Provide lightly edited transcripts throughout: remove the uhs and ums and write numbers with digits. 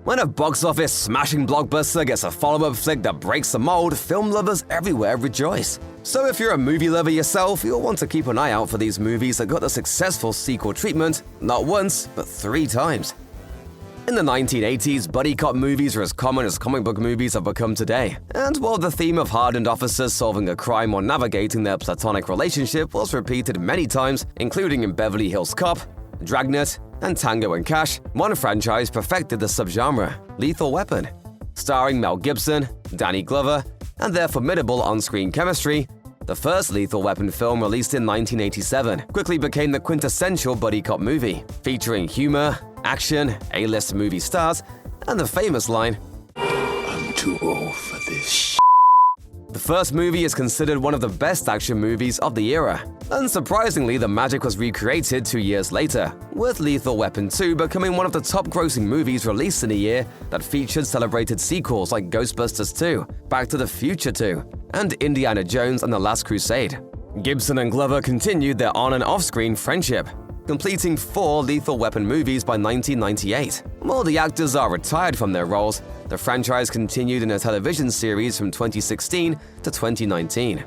When a box office smashing blockbuster gets a follow-up flick that breaks the mold, film lovers everywhere rejoice. So if you're a movie lover yourself, you'll want to keep an eye out for these movies that got the successful sequel treatment, not once, but 3 times. In the 1980s, buddy cop movies were as common as comic book movies have become today. And while the theme of hardened officers solving a crime or navigating their platonic relationship was repeated many times, including in Beverly Hills Cop, Dragnet, and Tango and Cash, one franchise perfected the subgenre, Lethal Weapon. Starring Mel Gibson, Danny Glover, and their formidable on-screen chemistry, the first Lethal Weapon film, released in 1987, quickly became the quintessential buddy cop movie, featuring humor, action, A-list movie stars, and the famous line, "I'm too old for this." The first movie is considered one of the best action movies of the era. Unsurprisingly, the magic was recreated 2 years later, with Lethal Weapon 2 becoming one of the top-grossing movies released in a year that featured celebrated sequels like Ghostbusters 2, Back to the Future 2, and Indiana Jones and the Last Crusade. Gibson and Glover continued their on- and off-screen friendship, completing 4 Lethal Weapon movies by 1998. While the actors are retired from their roles, the franchise continued in a television series from 2016 to 2019.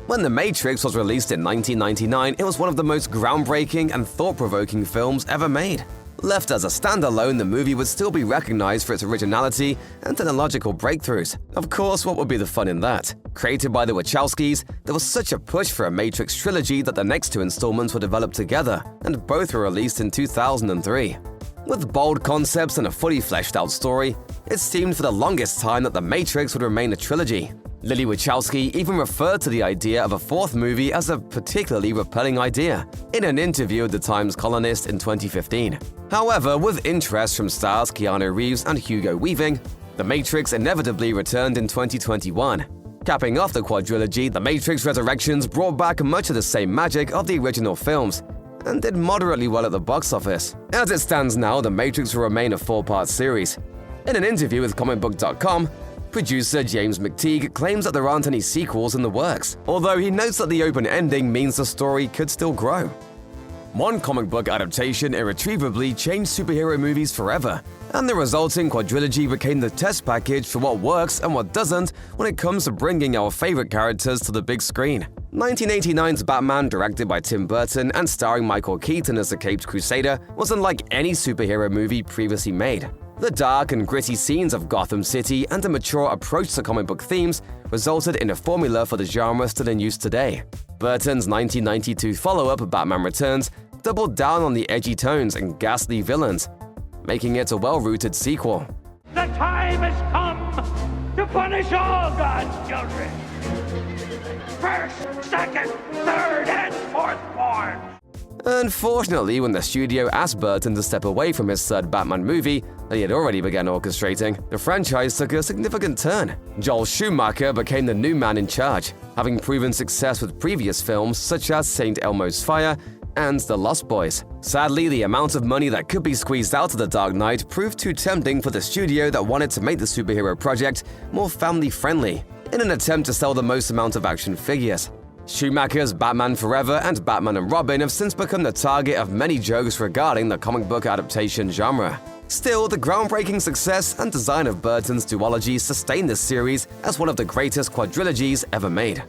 When The Matrix was released in 1999, it was one of the most groundbreaking and thought-provoking films ever made. Left as a standalone, the movie would still be recognized for its originality and technological breakthroughs. Of course, what would be the fun in that? Created by the Wachowskis, there was such a push for a Matrix trilogy that the next 2 installments were developed together, and both were released in 2003. With bold concepts and a fully fleshed-out story, it seemed for the longest time that The Matrix would remain a trilogy. Lily Wachowski even referred to the idea of a 4th movie as a particularly repelling idea in an interview with the Times columnist in 2015. However, with interest from stars Keanu Reeves and Hugo Weaving, The Matrix inevitably returned in 2021. Capping off the quadrilogy, The Matrix Resurrections brought back much of the same magic of the original films and did moderately well at the box office. As it stands now, The Matrix will remain a 4-part series. In an interview with comicbook.com, producer James McTeague claims that there aren't any sequels in the works, although he notes that the open ending means the story could still grow. One comic book adaptation irretrievably changed superhero movies forever, and the resulting quadrilogy became the test package for what works and what doesn't when it comes to bringing our favorite characters to the big screen. 1989's Batman, directed by Tim Burton and starring Michael Keaton as the Caped Crusader, was unlike any superhero movie previously made. The dark and gritty scenes of Gotham City and a mature approach to comic book themes resulted in a formula for the genre still in use today. Burton's 1992 follow-up, Batman Returns, doubled down on the edgy tones and ghastly villains, making it a well-rooted sequel. The time has come to punish all God's children. First, second, third, and fourth born. Unfortunately, when the studio asked Burton to step away from his third Batman movie that he had already begun orchestrating, the franchise took a significant turn. Joel Schumacher became the new man in charge, having proven success with previous films such as St. Elmo's Fire and The Lost Boys. Sadly, the amount of money that could be squeezed out of The Dark Knight proved too tempting for the studio that wanted to make the superhero project more family-friendly in an attempt to sell the most amount of action figures. Schumacher's Batman Forever and Batman and Robin have since become the target of many jokes regarding the comic book adaptation genre. Still, the groundbreaking success and design of Burton's duology sustain this series as one of the greatest quadrilogies ever made.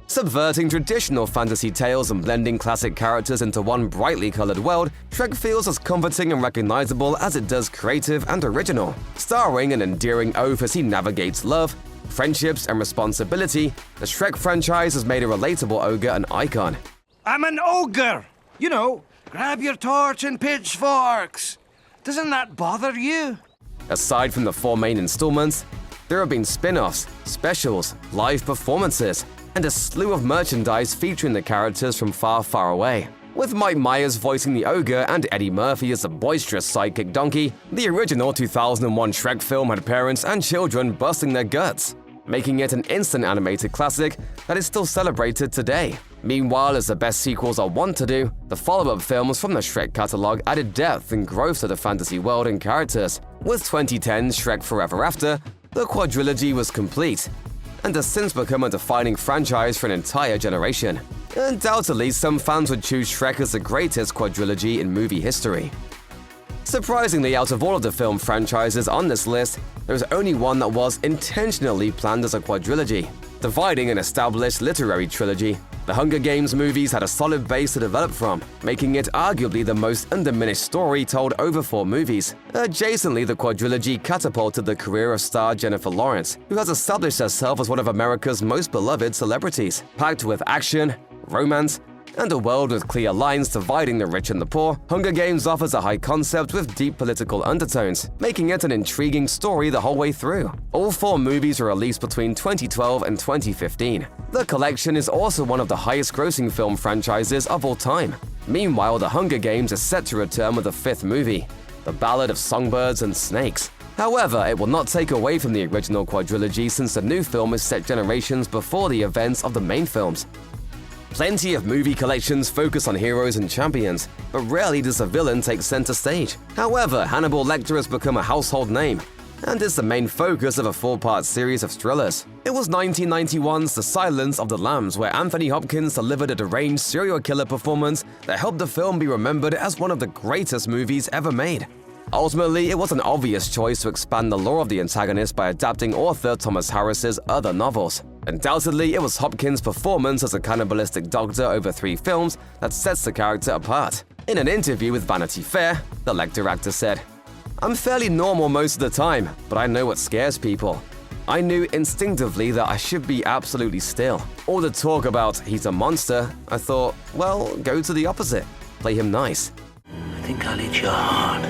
Subverting traditional fantasy tales and blending classic characters into one brightly colored world, Shrek feels as comforting and recognizable as it does creative and original. Starring an endearing oaf as he navigates love, friendships, and responsibility, the Shrek franchise has made a relatable ogre an icon. I'm an ogre! You know, grab your torch and pitchforks! Doesn't that bother you? Aside from the 4 main installments, there have been spin-offs, specials, live performances, and a slew of merchandise featuring the characters from far, far away. With Mike Myers voicing the ogre and Eddie Murphy as the boisterous sidekick donkey, the original 2001 Shrek film had parents and children busting their guts, making it an instant animated classic that is still celebrated today. Meanwhile, as the best sequels are wont to do, the follow-up films from the Shrek catalog added depth and growth to the fantasy world and characters. With 2010's Shrek Forever After, the quadrilogy was complete, and has since become a defining franchise for an entire generation. Undoubtedly, some fans would choose Shrek as the greatest quadrilogy in movie history. Surprisingly, out of all of the film franchises on this list, there is only one that was intentionally planned as a quadrilogy, dividing an established literary trilogy. The Hunger Games movies had a solid base to develop from, making it arguably the most undiminished story told over 4 movies. Adjacently, the quadrilogy catapulted the career of star Jennifer Lawrence, who has established herself as one of America's most beloved celebrities. Packed with action, romance, and a world with clear lines dividing the rich and the poor, Hunger Games offers a high concept with deep political undertones, making it an intriguing story the whole way through. All 4 movies were released between 2012 and 2015. The collection is also one of the highest-grossing film franchises of all time. Meanwhile, The Hunger Games is set to return with a 5th movie, The Ballad of Songbirds and Snakes. However, it will not take away from the original quadrilogy since the new film is set generations before the events of the main films. Plenty of movie collections focus on heroes and champions, but rarely does a villain take center stage. However, Hannibal Lecter has become a household name, and is the main focus of a 4-part series of thrillers. It was 1991's The Silence of the Lambs, where Anthony Hopkins delivered a deranged serial killer performance that helped the film be remembered as one of the greatest movies ever made. Ultimately, it was an obvious choice to expand the lore of the antagonist by adapting author Thomas Harris's other novels. Undoubtedly, it was Hopkins' performance as a cannibalistic doctor over 3 films that sets the character apart. In an interview with Vanity Fair, the Lecter actor said, "I'm fairly normal most of the time, but I know what scares people. I knew instinctively that I should be absolutely still. All the talk about he's a monster, I thought, well, go to the opposite. Play him nice." I think I'll eat your heart.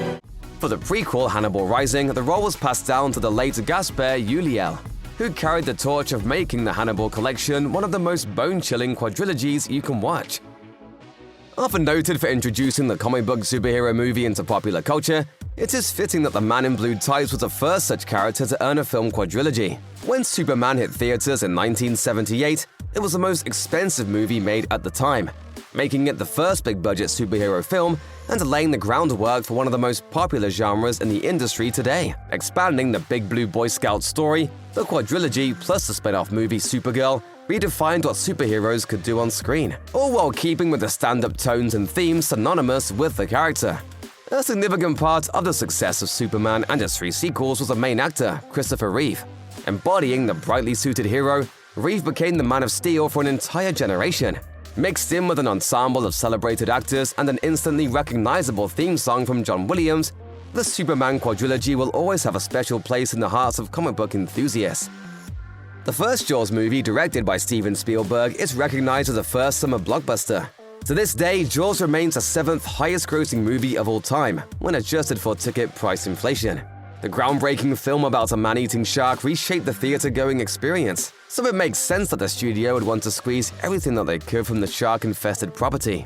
For the prequel, Hannibal Rising, the role was passed down to the late Gaspar Ulliel, who carried the torch of making the Hannibal collection one of the most bone-chilling quadrilogies you can watch. Often noted for introducing the comic book superhero movie into popular culture, it is fitting that the Man in Blue Tights was the first such character to earn a film quadrilogy. When Superman hit theaters in 1978, it was the most expensive movie made at the time, making it the first big-budget superhero film and laying the groundwork for one of the most popular genres in the industry today. Expanding the Big Blue Boy Scout story, the quadrilogy plus the spin-off movie Supergirl redefined what superheroes could do on screen, all while keeping with the stand-up tones and themes synonymous with the character. A significant part of the success of Superman and its 3 sequels was the main actor, Christopher Reeve. Embodying the brightly suited hero, Reeve became the Man of Steel for an entire generation. Mixed in with an ensemble of celebrated actors and an instantly recognizable theme song from John Williams, the Superman quadrilogy will always have a special place in the hearts of comic book enthusiasts. The first Jaws movie, directed by Steven Spielberg, is recognized as a first summer blockbuster. To this day, Jaws remains the 7th highest-grossing movie of all time, when adjusted for ticket price inflation. The groundbreaking film about a man-eating shark reshaped the theater-going experience, so it makes sense that the studio would want to squeeze everything that they could from the shark-infested property.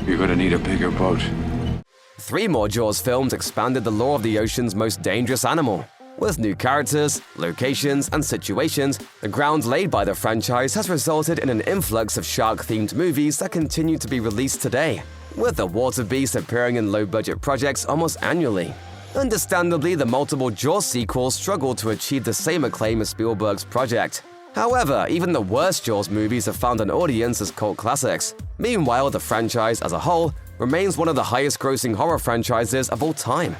You're gonna need a bigger boat. 3 more Jaws films expanded the lore of the ocean's most dangerous animal. With new characters, locations, and situations, the ground laid by the franchise has resulted in an influx of shark-themed movies that continue to be released today, with the water beast appearing in low-budget projects almost annually. Understandably, the multiple Jaws sequels struggled to achieve the same acclaim as Spielberg's project. However, even the worst Jaws movies have found an audience as cult classics. Meanwhile, the franchise as a whole remains one of the highest-grossing horror franchises of all time.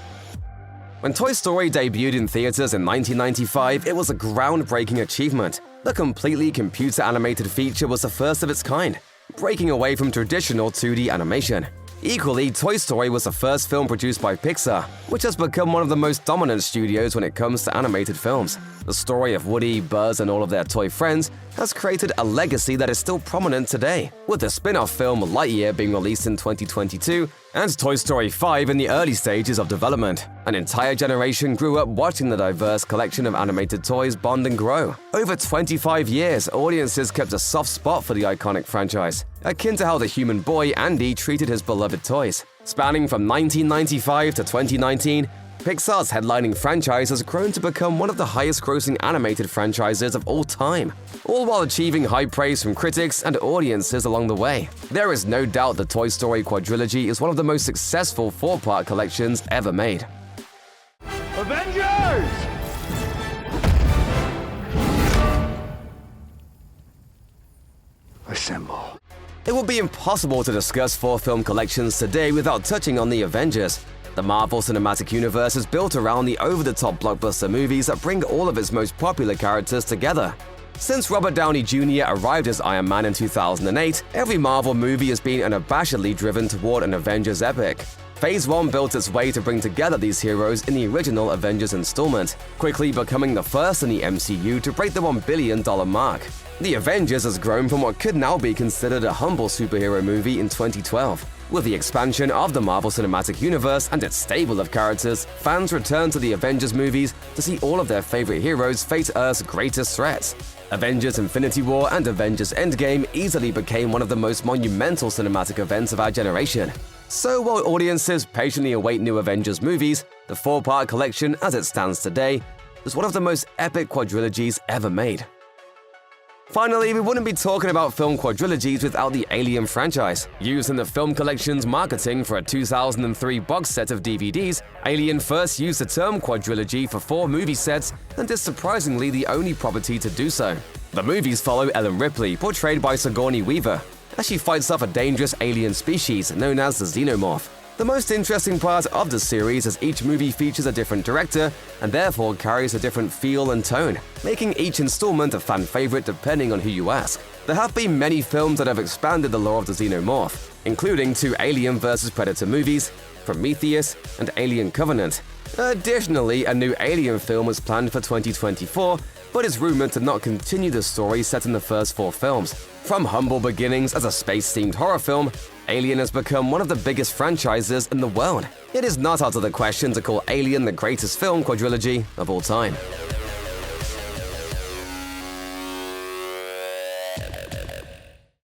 When Toy Story debuted in theaters in 1995, it was a groundbreaking achievement. The completely computer-animated feature was the first of its kind, breaking away from traditional 2D animation. Equally, Toy Story was the first film produced by Pixar, which has become one of the most dominant studios when it comes to animated films. The story of Woody, Buzz, and all of their toy friends has created a legacy that is still prominent today, with the spin-off film Lightyear being released in 2022 and Toy Story 5 in the early stages of development. An entire generation grew up watching the diverse collection of animated toys bond and grow. Over 25 years, audiences kept a soft spot for the iconic franchise, akin to how the human boy Andy treated his beloved toys. Spanning from 1995 to 2019, Pixar's headlining franchise has grown to become one of the highest-grossing animated franchises of all time, all while achieving high praise from critics and audiences along the way. There is no doubt the Toy Story quadrilogy is one of the most successful 4-part collections ever made. Avengers! Assemble. It would be impossible to discuss 4 film collections today without touching on the Avengers. The Marvel Cinematic Universe is built around the over-the-top blockbuster movies that bring all of its most popular characters together. Since Robert Downey Jr. arrived as Iron Man in 2008, every Marvel movie has been unabashedly driven toward an Avengers epic. Phase 1 built its way to bring together these heroes in the original Avengers installment, quickly becoming the first in the MCU to break the $1 billion mark. The Avengers has grown from what could now be considered a humble superhero movie in 2012. With the expansion of the Marvel Cinematic Universe and its stable of characters, fans return to the Avengers movies to see all of their favorite heroes face Earth's greatest threats. Avengers Infinity War and Avengers Endgame easily became one of the most monumental cinematic events of our generation. So while audiences patiently await new Avengers movies, the 4-part collection as it stands today is one of the most epic quadrilogies ever made. Finally, we wouldn't be talking about film quadrilogies without the Alien franchise. Used in the film collection's marketing for a 2003 box set of DVDs, Alien first used the term quadrilogy for 4 movie sets and is surprisingly the only property to do so. The movies follow Ellen Ripley, portrayed by Sigourney Weaver, as she fights off a dangerous alien species known as the Xenomorph. The most interesting part of the series is each movie features a different director and therefore carries a different feel and tone, making each installment a fan favorite depending on who you ask. There have been many films that have expanded the lore of the Xenomorph, including 2 Alien vs. Predator movies, Prometheus and Alien Covenant. Additionally, a new Alien film is planned for 2024, but is rumored to not continue the story set in the first 4 films. From humble beginnings as a space-themed horror film, Alien has become one of the biggest franchises in the world. It is not out of the question to call Alien the greatest film quadrilogy of all time.